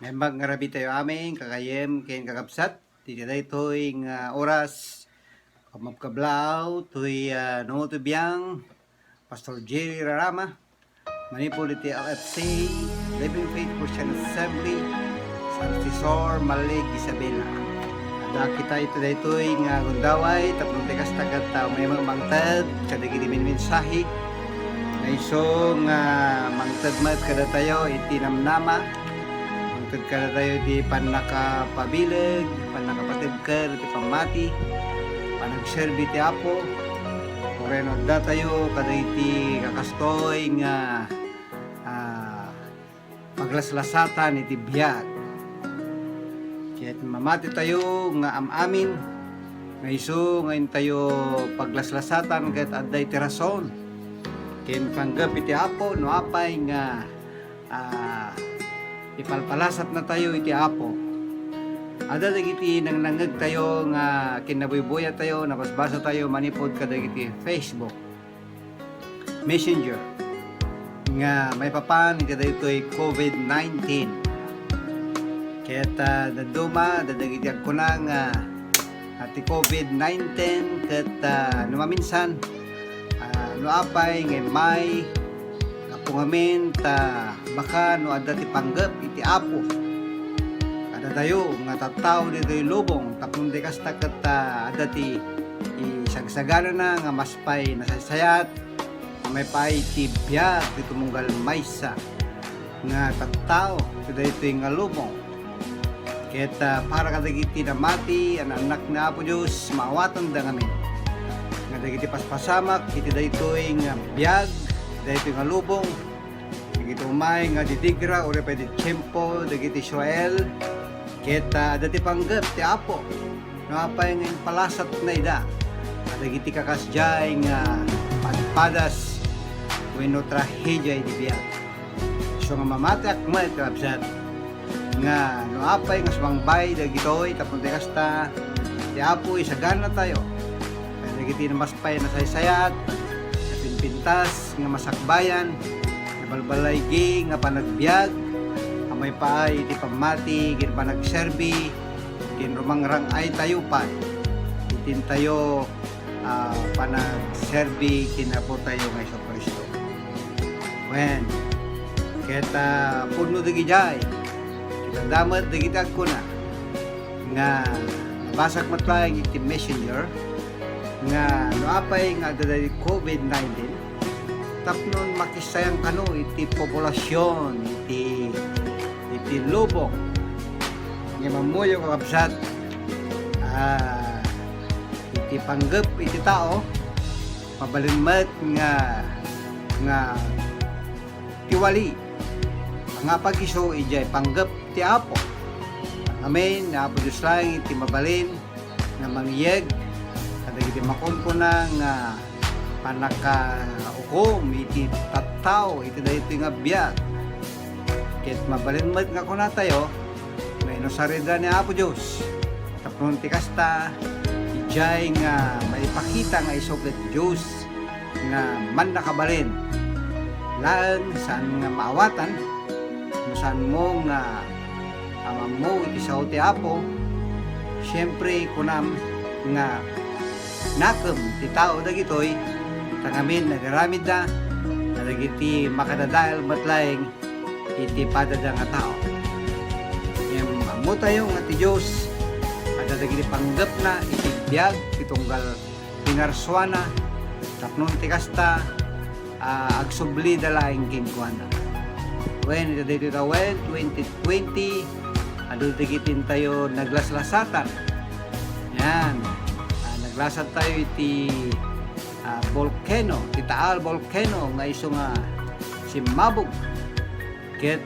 Membang ngarabi tayo aming kakayem ken kakabsat. Di kada ito'y oras pamagkablaw to'y nungo biyang Pastor Jerry Rarama manipul iti LFC Living Faith Christian Assembly San Cesar Malig Isabela. Ada kita ito da ito'y gundaway tapos tekas tagat may mga mangtad kada gini mensahe na isong mangtad kada tayo iti namnama kada tayo di panakapabilag, panakapatibker, di pamati, panagserbi ti Apo, kureno da tayo kada iti kakastoy nga paglaslasatan iti biyag. Kaya mamati tayo nga amamin, nga iso ngayon tayo paglaslasatan kahit aday ti rason. Kaya panggap iti Apo, no apay nga ipalpalasat na tayo iti Apo. Ada dagiti nang nangag tayo nga kinabubuya tayo, nabasbasa tayo manipod kadagiti Facebook Messenger nga may papan iti daytoy COVID-19. Ket daduma dadagiti agkuna nga ati COVID-19 ket numaminsan no apay nga may kapungamin baka no adda ti panggap iti Apo kada tayo nga tattao dito lubong tapno dekas taket adda ti isagsagana na nga maspay nasasayat may pay ti biyak ti tumunggal maysa nga tattao dito nga lubong ket para kadagiti namati an anak na Apo Dios maawatan da ngamin nga dagiti paspasamak iti daytoy nga biyak daytoy nga lubong dagiti umay nga didigra uri pa di tiyempo dagiti Israel kita dati panggap ti Apo napay nga palasat na ida dagiti kakasjay nga padpadas wenno trahedya iti biyak so nga mamati akmat kapsat nga no apay nga sumangbay dagitoy tapno kasta ti Apo isagana tayo dagiti namaspay na saysayat sa pinpintas nga masakbayan balbalaygi nga panagbiag amay paay iti pamati kin panagserbi kin rumangrang ay tayo pa itin tayo panagserbi kin Apo tayo nga Isu Kristo wen keta puno dagi jay kinadamat dagi agkuna nga nabasag matlayang iti messenger nga no apay nga dali COVID-19 tapnon makisayang kano iti populasyon iti lubong nga mamuyo kakabsat iti panggap iti tao mabalinmat nga tiwali nga pag-iso ijay panggap ti Apo amen na Apo Diyos lang iti mabalin nga mangyeg kadagiti makumpuna nga panaka-ukom iti tattao iti daytoy nga biyak ket mabalinmat nga kuna tayo may inosarida ni Apo Dios tapnon ti kasta ijay nga maipakita nga isog ket Dios nga man nakabalin laan saan nga maawatan no saan mo nga amam mo iti sao ti Apo syempre kunam nga nakem ti tao dagitoy tangamin nagaramid na dagiti makadadael matlaeng iti padada nga tao yung amo tayo nga ti Diyos ada dagiti panggap na iti biag itunggal pinarswana tapnon ti kasta agsubli dalaing kinkuana when iti dito tawen 2020 adu dagitin tayo naglaslasatan yan naglasat tayo iti volcano, Taal volcano nga iso nga simabog ket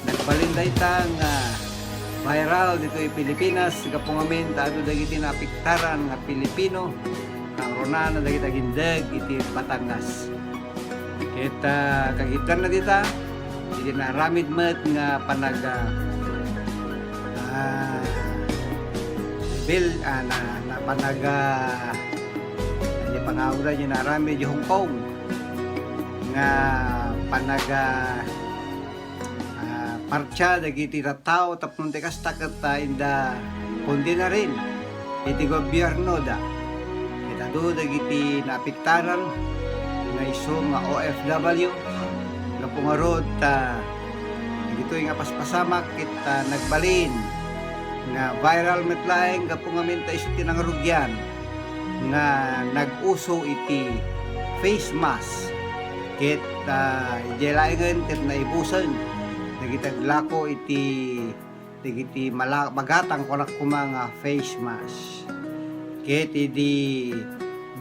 nagbalinday ta nga viral dito i Pilipinas kapungamin taado dagiti napiktaran nga Pilipino ang rona na dagiti gindag iti Batangas ket kagitan na dita iti naramid met nga panag na panag pangawda niya narami di Hong Kong nga parcha dagiti tattao tapno ti kasta ket inda kundi na rin iti gobyerno da itado dagiti naapektaran nga iso nga OFW nga pungarod dito nga paspasamak kita nagbalin nga viral metlaeng kapungamin ta iso tinangarugyan nga nag-uso iti face mask ket ijelaengen ket naibusen nagitaglako iti magatang konak kumanga face mask ket idi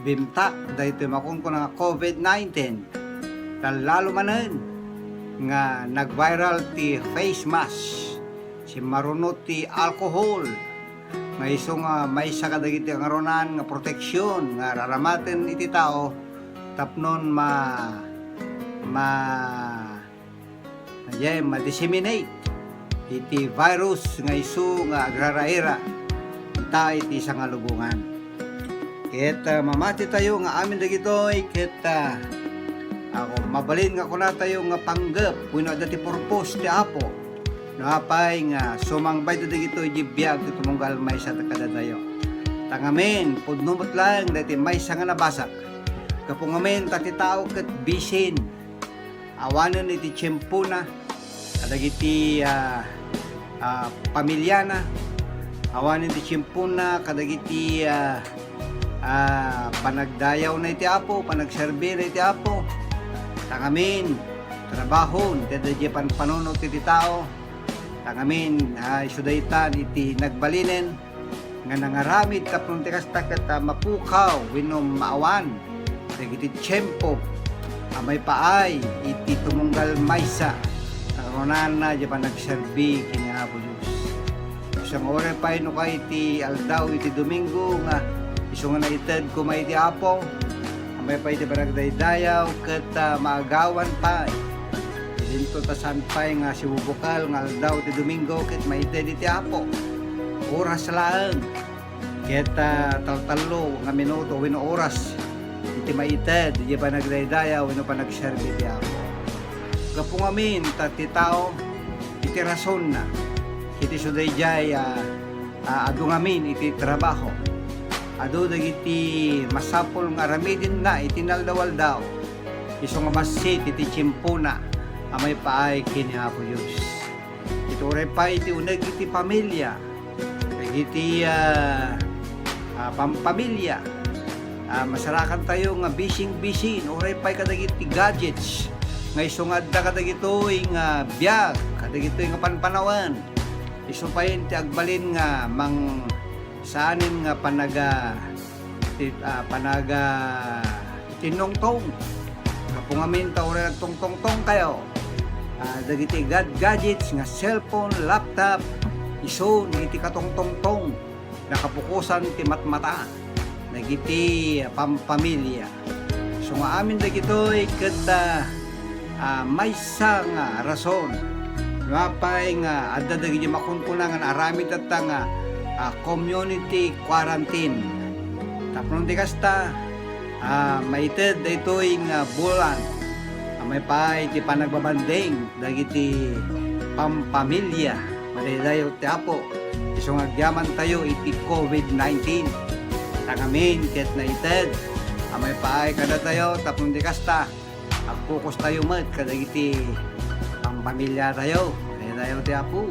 bimtak dahito makon ko nga COVID-19 lalo manen nga nag-viral ti face mask si marunot ti alcohol nga iso nga may sa kadagiti nga ronan nga proteksyon nga raramaten iti tao tapnon ma-disseminate iti virus nga iso nga agraraira ita iti isang lubungan ket mamati tayo nga amin dagitoy ket ako mabalin nga kuna tayo nga panggep kuno dati purpose ti Apo napay nga sumangbay dagito jibiyag ti tumunggal may sa takada tayo tangamen pudnumot lang dati may sa nga nabasak kapungamen tati tao ket bisin awanen iti tiyempo na kadagiti pamilya na awanen iti tiyempo na kadagiti panagdayaw na iti Apo panagserbi na iti Apo tangamin trabaho iti panunot iti tao tangamin isudaytan iti nagbalinen nga nangaramid tapno ti kasta ket mapukaw wenno maawan dagiti tiyempo amay paay iti tumunggal maysa karonan na di pa nagserbi kini Apo Dios isang oras pa no kay iti aldaw iti Domingo nga iso nga naited ko may iti Apo may pa iti baragdaydayaw ket maagawan pa dito ta sanpay nga si bubukal nga aldaw ti Domingo ket maited iti Apo oras laeng ket taltalo nga minuto wenno oras iti maited di pa nagdaydayaw wenno pa nagserbi iti Apo kapungamin ti tao iti rason na iti sudayjay adungamin iti trabaho adu dagiti masapol nga aramidin na itinaldawal daw iso nga masit iti tiyempo na amay paay kini Apo Dios ito ray pa iti uneg iti pamilya iti pampamilya masarakan tayo nga bising oray pa kadagiti gadgets nga iso nga adda kadagitoy nga biag kadagitoy nga panpanawan iso pa yun ti agbalin nga mang saanin nga panaga tinongtong kapungamin tawre nagtongtong kayo dagiti gadgets nga cellphone, laptop iso iti katongtongtong nakapukusan ti matmata dagiti pampamilya so nga amin dagitoy ket maysa nga rason napay nga adda dagiti makunkunangan aramid tatta nga community quarantine tapnon di kasta maited daytoy nga bulan may paay ti panagbabanding dagiti pampamilya madaydayo ti Apo iso nga agyaman tayo iti COVID-19 tangamin ket naited may paay kada tayo tapnon di kasta agfocus tayo met kadagiti pampamilya tayo madaydayo ti Apo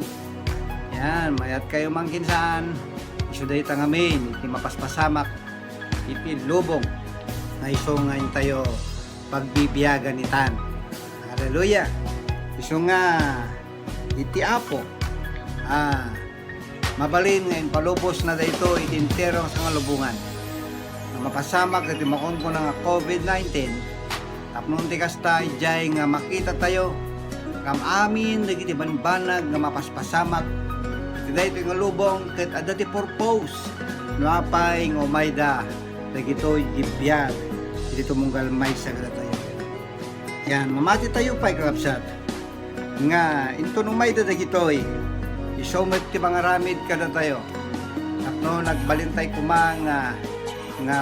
yan, mayat kayo mangkinsaan iso dahi tangamin iti mapaspasamak iti lubong na iso nga tayo pagbibiyagan itan haleluya iso nga iti Apo mabalin ngayon palubos na dayto iti entero sa nga lubungan na mapasamak iti makon ko nga COVID-19 tapnon ti kasta ijay nga makita tayo kam amin dagiti banbanag nga mapaspasamak dahito nga lubong ket adda ti purpose napay ng umayda dagitoy gibiyag iti tumunggal may sagada tayo yan mamati tayo pay kakapsat nga into umayda dagitoy isomet ti pangaramid kada tayo tapno nagbalintay kuma nga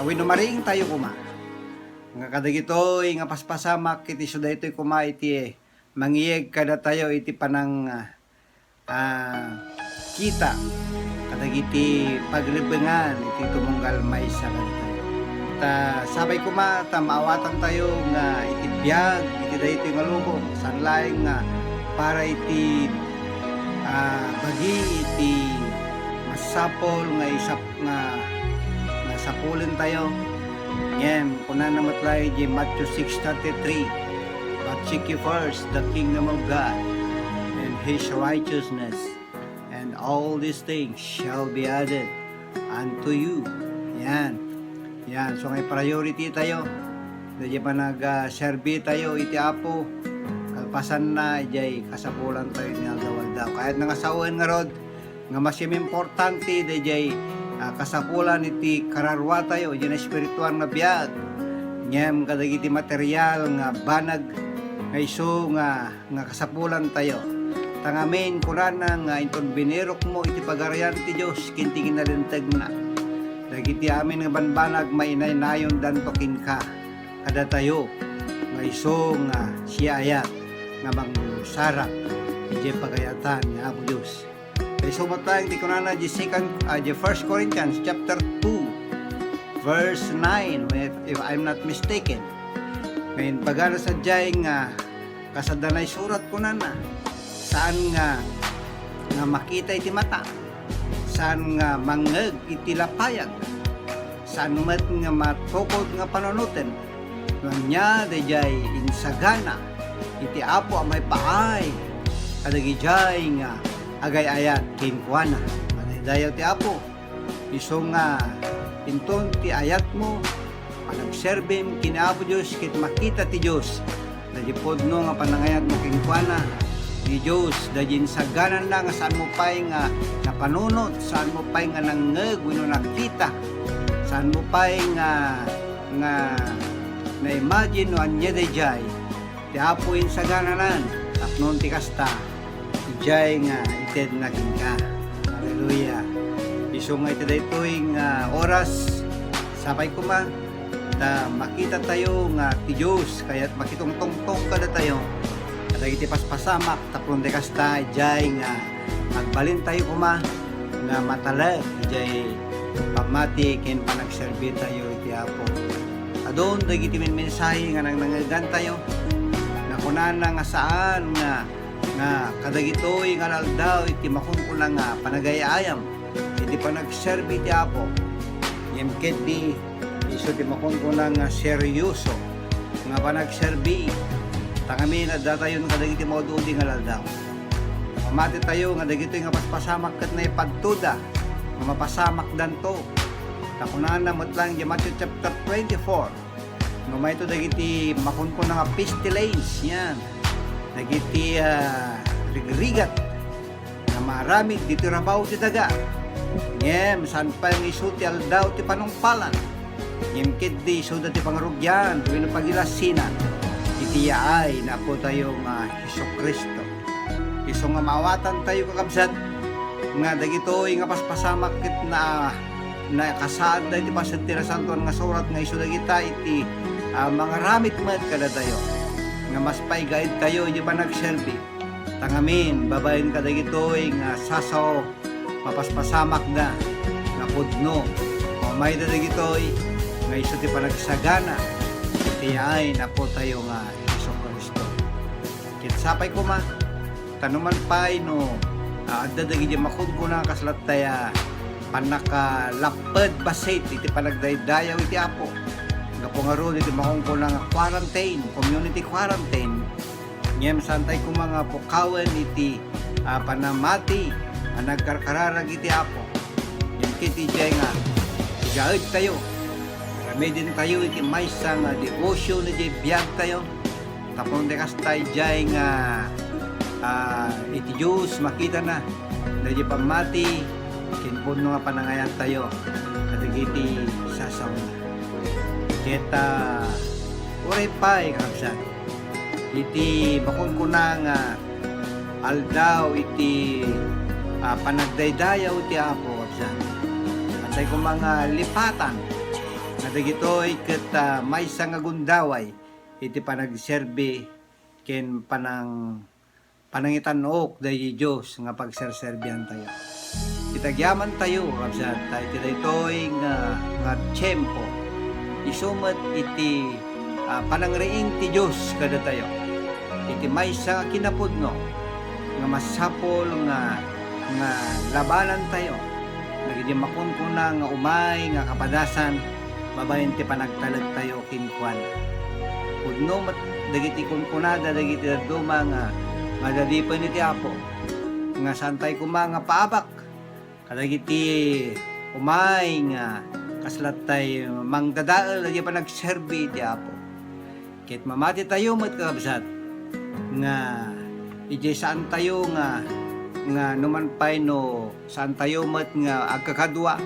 winumariing tayo kuma nga kadagitoy nga paspasamak iti so daytoy kuma iti mangiyeg kada tayo iti panang kita kadagiti paglibengan iti tumunggal may sa kanito. Sabay kumata maawatan tayo nga iti biyag iti dayto nga lubong sanlaing nga para iti bagi iti masapol nga isap nga sapulin tayo. Ngem kunan na matlay di Matthew 6:33, but seek ye first the kingdom of God and His righteousness, and all these things shall be added unto you. Yan, so may priority tayo. Dahil pa nag-serve tayo iti Apo, kalpasan na ijay kasapulan tayo niya gawal daw. Kahit nangasawan nga rod, nga mas importante dahil kasapulan iti kararwa tayo, ijay na espiritual nga biyag. Ngem kadagiti material nga banag nga iso nga kasapulan tayo. Tangamin kurana nga inton binirok mo iti pagarayan ti Diyos kintingin na lintag na. Dagiti amin nga banbanag mainay nayon dantokin ka kada tayo nga iso nga siya ayat nga mangsarap iti pagayatan nga Apo Diyos. Kaya sumatang di kunana di 1 Corinthians chapter 2 verse 9 if I'm not mistaken. Ngayon pagana sa jay nga kasadanay surat kunana saan nga makita iti mata, saan nga mangeg iti lapayag, saan umat nga matukod nga panonoten, nya dayjay insagana iti Apo amay paay kadagijay nga agay-ayat kinkuana. Dayaw ti Apo iso nga inton ti ayat mo panagserbim kini Apo Diyos kit makita ti Diyos dahil podno nga panangayat mo kinkuana ni Diyos dahil insaganan na nga saan mo pa'y nga napanunot, saan mo pa'y nga nangeg wino nakita, saan mo pa'y nga na-imagine no anya dayjay ti Apo insagananan tapnon ti kasta ijay nga ited na ka. Hallelujah. Iso nga iti daytoy nga oras sabay kuma makita tayo nga ti Diyos kaya't makitong tongtong kada tayo kadagiti paspasamak tapnon ti kasta ijay nga magbalin tayo kuma nga matalag ijay pamati ken panagserbi tayo iti Apo. Adon dagiti mensahe nga nangangagan tayo na kunana nga saan nga kadagitoy nga aldaw iti makunkuna nga panagayayam iti panagserbi ti Apo. Yemket di iso ti makunkuna nga seryoso nga panagserbi tangami na datayon kadagiti maududi nga aldaw. Pamati tayo nga dagitoy nga paspasamak ket na ipadtuda nga mapasamak danto. Takunan na mutlang di Matthew chapter 24 no may ito dagiti makunkuna nga pestilence yan dagiti rigrigat na maramid dito rabaw ti daga. Ngem saan pa yung iso ti aldaw ti panungpalan ngem kiddi iso dati pangrugyan tuwing pagilasinan iti yaay na po tayo nga Hesus Kristo. Iso nga maawatan tayo kakabsat nga dagitoy nga paspasamak ket na kasaad da iti pasentira santuan nga surat nga iso dagita iti mga ramit met kada tayo nga mas paigaid tayo iti pa nagserbi tangamin babayin ka dagitoy nga sasaw mapaspasamak na nga pudno o may dagitoy nga iso ti panagsagana iti ay na po tayo nga Hesus Kristo. Kitsapay ko ma tanuman pay no adda dagiti makudko na kaslat taya panakalapad basit iti panagdaydayaw iti Apo nga pungarod iti makungko nga quarantine, community quarantine. Ngem santay ko mga pukawan iti panamati nagkarkararag iti Apo. Yung kiti jay nga igaad tayo ramay din tayo iti maysa nga devotion iti biyag tayo tapon de kastay jay nga iti Diyos makita na dahil pamati kinpuno nga panangayan tayo at iti sasaw na kita uray pa'y kakabsat iti bakon ko na nga aldaw iti panagdaydayaw iti Apo kakabsat at say ko mga lipatan na dagitoy ket maysa nga gundaway iti panagserbi ken panangitanok dahi Diyos nga pagserserbihan tayo. Itagyaman tayo, kabsat, tayo ito'y nga tiyempo. Isumat iti panangriing ti Diyos kada tayo. Iti maysa kinapudno nga masapol nga labanan tayo. Nagidi makunkuna nga umay nga kapadasan babayin ti panagtalag tayo kinkuan. Pudno dagiti kunkunada dagiti duma nga madadipan iti Apo nga santay kuma nga paabak kadagiti umay nga kaslat tayo mangdadaal adi pa nagserbi iti Apo. Ket mamati tayo met kakabsat nga iti saan tayo nga numan pay no saan tayo met nga agkakadwa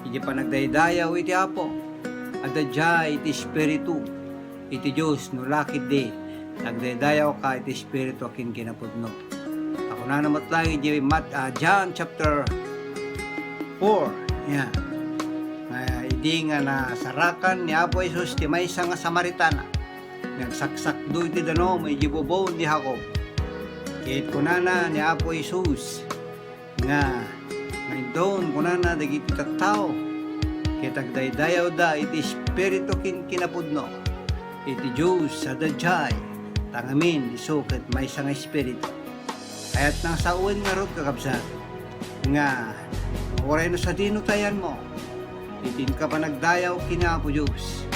iti pa nagdaydayaw iti Apo adadya iti Espiritu iti Diyos no lakid di nagdaydayaw ka iti Espiritu akin kinapudno. Ako na namat lang iti John chapter 4 yan. Idi nga nasarakan ni Apo Jesus ti maysa nga Samaritana nagsaksak do iti danom iti bubon ni Jacob. Ket kunana ni Apo Jesus nga doon kunana dagiti tattao ket agdaydayaw da iti Espiritu kin kinapudno iti Diyos adadjay tangamin iso ket maysa nga Espiritu. Kaya't nang sauin nga rod kakabsat nga oray no sa dinutayan mo itin ka pa nagdayaw kina Apo Diyos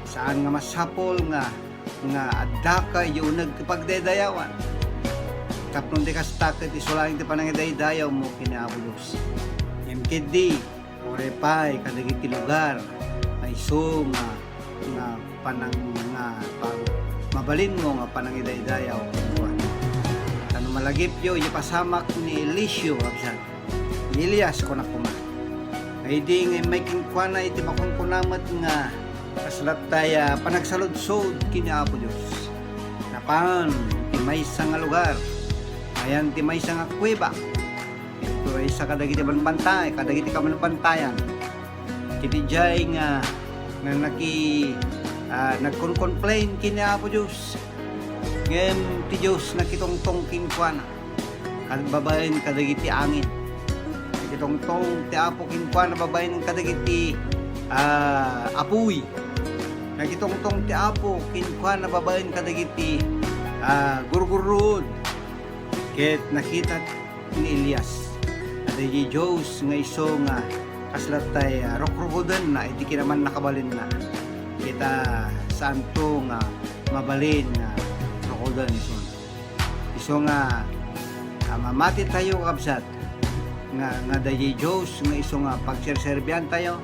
saan nga masapol nga adda ka yung nagpagdaydayawan tapnon di kastakit isulaing ti panangidaydayaw mo kina Apo Diyos yamkid di oray pa'y kadagiti lugar ay so nga panang nga mabalin mo nga panangidaydayaw ano malagip yo ipasamak ni Eliseo absan Elias ko na kuma ay di nga may kinkwana iti makunkunamat nga kaslat tayo panagsaludsod kina Apo Diyos napan ti maysa nga lugar ayan ti maysa nga kuweba ito ay sa kadagiti banbantay kadagiti kamanbantayan kiti jay nga nagkon-complain kina Apo Diyos ngem ti Diyos nakitongtong kinkwana babayin kadagiti angin nakitongtong ti Apo kinkwana babayin kadagiti apuy nakitongtong ti Apo kinkwana babayin kadagiti gurgurud ket nakita ni Elias kadagiti Diyos nga iso nga kaslat tay rokrogodan na iti kinaman nakabalin na kita santo nga mabalin nga rokodan iso nga mamati tayo kabsat nga dayi Diyos nga iso nga pagserserbihan tayo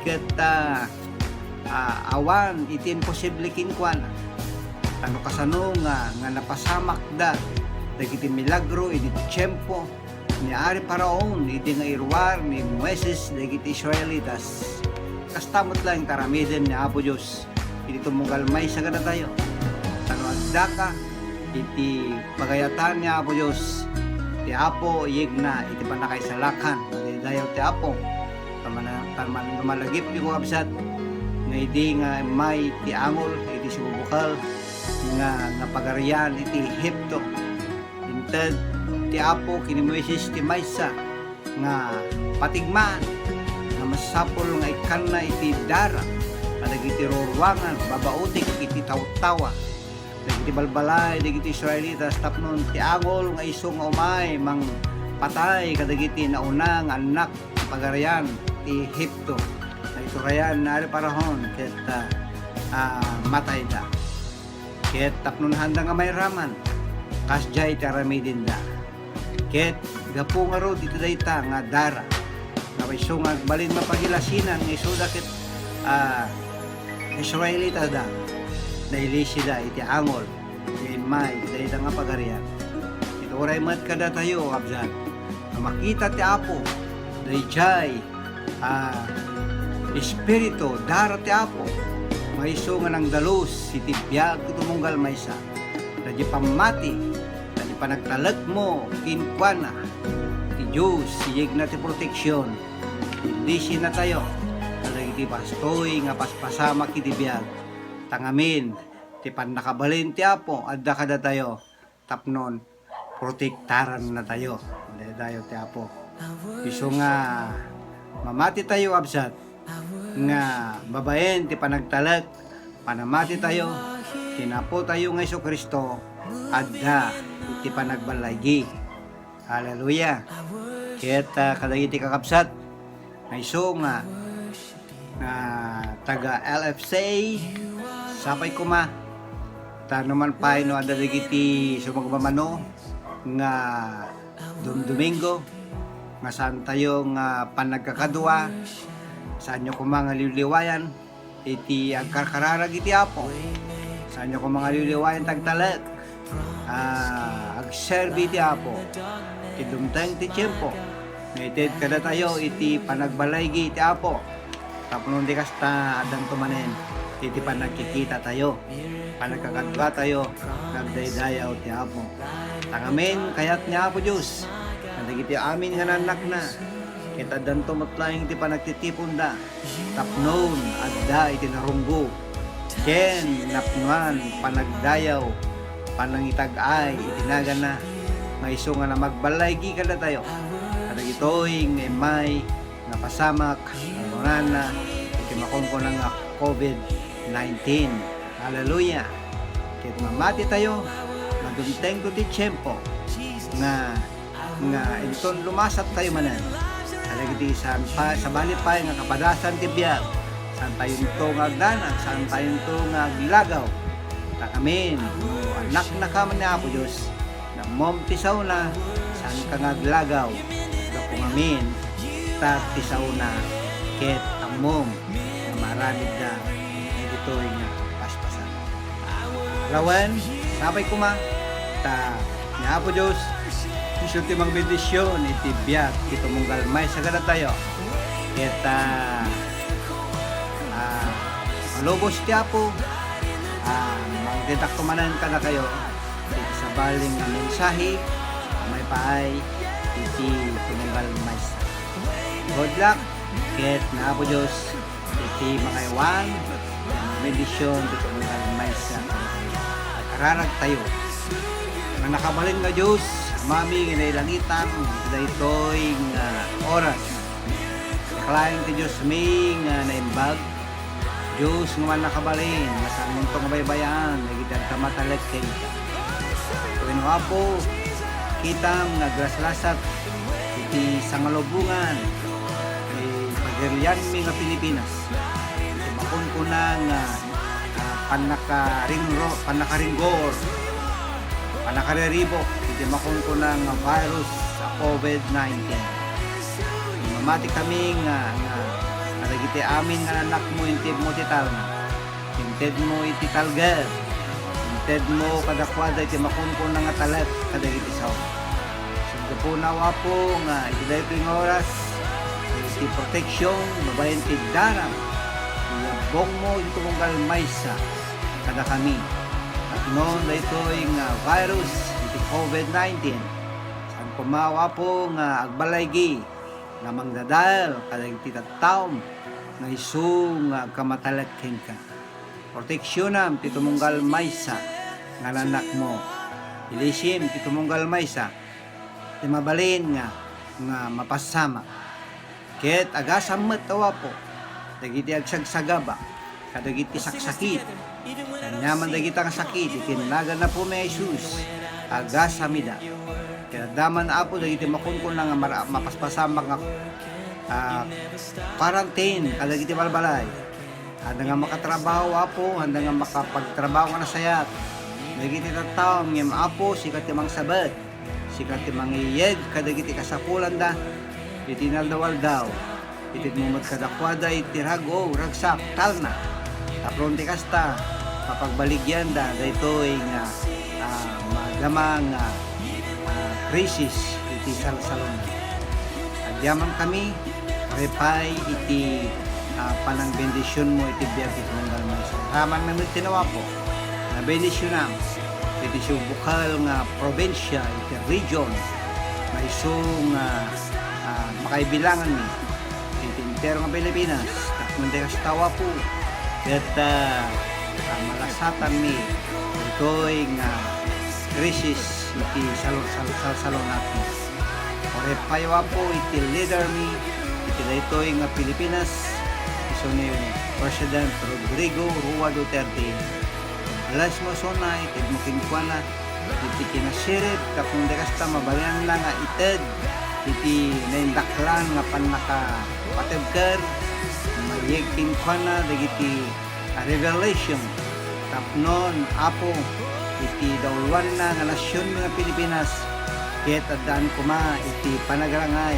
ket awan iti imposible kinkwana ano kasano nga napasamak da dagiti milagro iti tiyempo ni Ari Paraon iti nga irwar ni Moises dagiti Israelitas kastamot lang taramiden ni Apo Diyos iti tumugalmay sa gana tayo ano adda ka iti pagayatan ni Apo Diyos ti Apo yigna iti panakaisalakan dayaw ti Apo taman malagip yung kabsat nga iti nga may ti angol iti subukal nga pagarian iti Ehipto inted ti Apo kini Moises ti maysa nga patigmaan nga masapol nga ikan na iti dara kadagiti ruruangan babautik iti tawtawa dagiti balbalay dagiti Israelitas tapnon ti angol nga iso nga umay mang patay kadagiti naunang anak pagarian ti Ehipto na ito rayan na Parahon ket matay da ket tapnon handa nga may raman kasjay taramidin da ket gapu nga rod iti dayta nga dara nga iso nga balin mapagilasinan nga iso da ket Israelita da nailisi da iti angol iti may iti dayta nga pagarian ito oray mat kada tayo kabsat na makita ti Apo dayjay Espiritu dara ti Apo maiso nga nang dalos iti biag tumunggal maysa dadya pamati dadya panagtalag mo kinkwana ti Diyos siyeg na ti proteksyon hindi sina tayo kadagiti pastoy nga paspasama kiti biag tangamin ti pan nakabalin ti Apo adda kada tayo tapnon protektaran na tayo. Dahil tayo ti Apo. Iso nga mamati tayo absat nga babaen ti panagtalag panamati tayo tinapo tayo nga Hesus Kristo adda ti panagbalagi. Hallelujah. Ket kadagiti kakabsat nga iso nga taga LFC sapay kuma tanuman pa no adda dagiti sumagmamano nga Domingo nga saan tayo nga panagkakadua saan nyo kung mga liliwayan iti agkarkararag iti Apo saan nyo kung mga liliwayan tagtalag agserbi iti Apo iti dumteng ti tiyempo ngaited kada tayo iti panagbalaygi iti Apo tapnon di kasta adang tumanen iti panagkikita tayo panagkakadua tayo nagdaydayaw ti Apo tangamin kayat niya Apo Diyos nagiti amin nga nanak na kita danto matlayang iti panagtitipon da tapnon adda iti narunggo ken napnuan panagdayaw panangitag-ay itinagan na nga iso nga na magbalaygi kada tayo kadagitoy nga may nga pasamak nga iti makongko nga COVID-19. Hallelujah. Ket mamati tayo madumteng ko ti tiyempo nga iton lumasat tayo manan alagiti sa bali pa nga kapadasan ti biag saan tayo nito nga agdanag saan tayo nito nga aglagaw takamin anak na kaman ni Apo Diyos na mom tisaw na saan ka nga aglagaw kapong amin tisaw na ket ang mom nga maramid na ito nga paspasan alawan sabay kuma ni Apo Diyos iso ti mang bendisyon iti biyak ito mong galmay sa gana tayo kita malubos ti Apo magdedak tumanan ka na kayo sa baling nga mensahe may paay iti mong galmay sa good luck ket na Apo Diyos iti mga iwan bendisyon iti mong galmay sa at kararag tayo na nakabalin nga Diyos mami ginailangitan daytoy nga oras klaing ti Diyos mi nga naimbag Diyos nga man nakabalin nga saan mong nga baybayan nagitag kamatalag kayo tuwin mo Apo kitang naglaslasat iti sangalubungan pagirlian mi nga Pilipinas iti makunkunang panakaringgor panakariribo iti makunkunang virus sa COVID-19 mamati kami nga nagiti amin nga anak mo intid mo tital inted mo iti talger inted mo kadakwada iti makunkunang nga talat kadagiti saw sugdo po nawa po nga iti dayto yung oras iti proteksyon babayan ti daram iyabong mo iti mong galmaysa kada kami noon na ito yung virus iti COVID-19 saan pumawa po nga agbalaygi nga mangdadal kadag iti tattaom nga isu nga kamatalatken ka proteksyonan ti tumunggal maysa nga nanak mo ilisim ti tumunggal maysa ti mabalin nga mapasama ket agasam met awa po dagiti agsagsagaba kadagiti saksakit kanyaman dagita nga sakit itinagan na po may Jesus agasamida kaya daman Apo dagiti makunkun nga mapaspasamak nga quarantine kadagiti balbalay handa nga makatrabaho Apo handa nga makapagtrabaho nga nasayat dagiti tattaom ngem Apo sikat timang sabat sikat timang iyeg kadagiti kasapulan da itinaldawal daw itinumot kadakwada itirago ragsak talna tapron ti kasta mapagbaligyan da daytoy nga magamang krisis iti salsalon adyaman kami repay iti panang bendisyon mo iti biyak iti mong galmay sa raman namin tinawa po na bendisyonam iti subukal nga probinsya iti region na isong makaibilangan mi iti intero nga Pilipinas takman di kastawa po ket malasatan mi ito'y nga krisis iti salon natin. Ore payawa po iti leader mi iti daytoy nga Pilipinas iso ni President Rodrigo Roa Duterte. Bless mo sona iti mo kinkwana iti kinasirip kapung dekasta mabayan lang nga ited iti naindaklan nga panaka patebker mayeg kinkwana dagiti revelation tapnon apo iti daulwan na nga nasyon mga Pilipinas ket addaan kuma iti panagrangay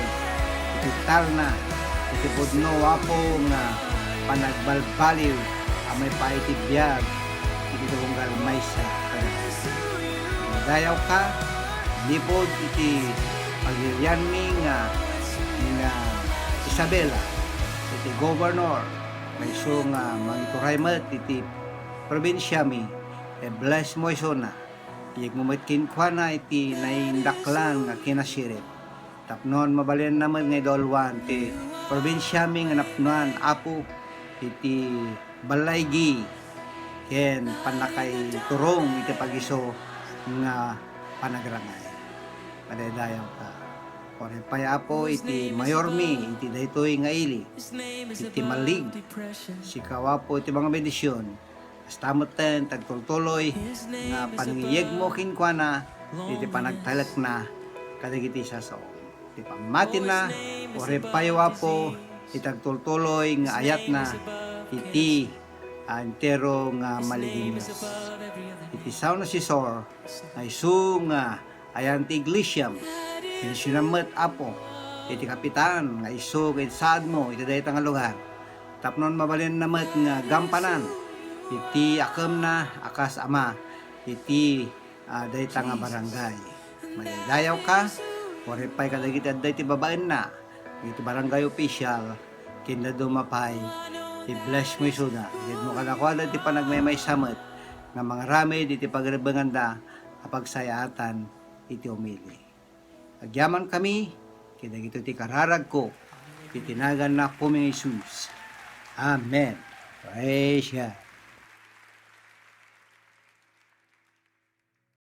iti talna iti pudno apo nga panagbalbaliw amay pa iti biyag iti tunggal maysa dayaw ka lipod iti pagilian mi nga Isabela iti governor may so nga mangituraymat iti probinsya mi bless mo iso na iyag mo kinkwana iti naindaklan nga kinasirip tapnon mabalian naman nga idolwan iti probinsya mi nga napnuan apo iti balaygi ken panakay turong iti pagiso nga panagrangay padaydayaw ka ore payapo iti mayormi iti daytoy nga ili iti malig sikawapo iti mga bendisyon astamot ten tagtultuloy nga panngiyeg mo kinkwana iti panagtalak na kadagiti sasaw iti pamati na ore payapo iti tagtultuloy nga ayat na iti entero nga maliginos iti sauna si Sor ay su nga ayan ti iglesiam sinamamet apo iti kapitan nga isu iti saad mo iti dayta nga lugar tapnon mabalin namet nga gampanan iti akem na akas ama iti dayta nga barangay madaydayaw ka orepay kadagiti adday ti babaen na iti barangay official kinda dumapay i-bless mo isuna gid mo kadakwada ti panagmaymay samet nga mga ramid iti pagrebenganda apagsayaatan iti umili agyaman kami kidagito ti kararag ko itinagan na kuming Jesus. Amen. Praise God.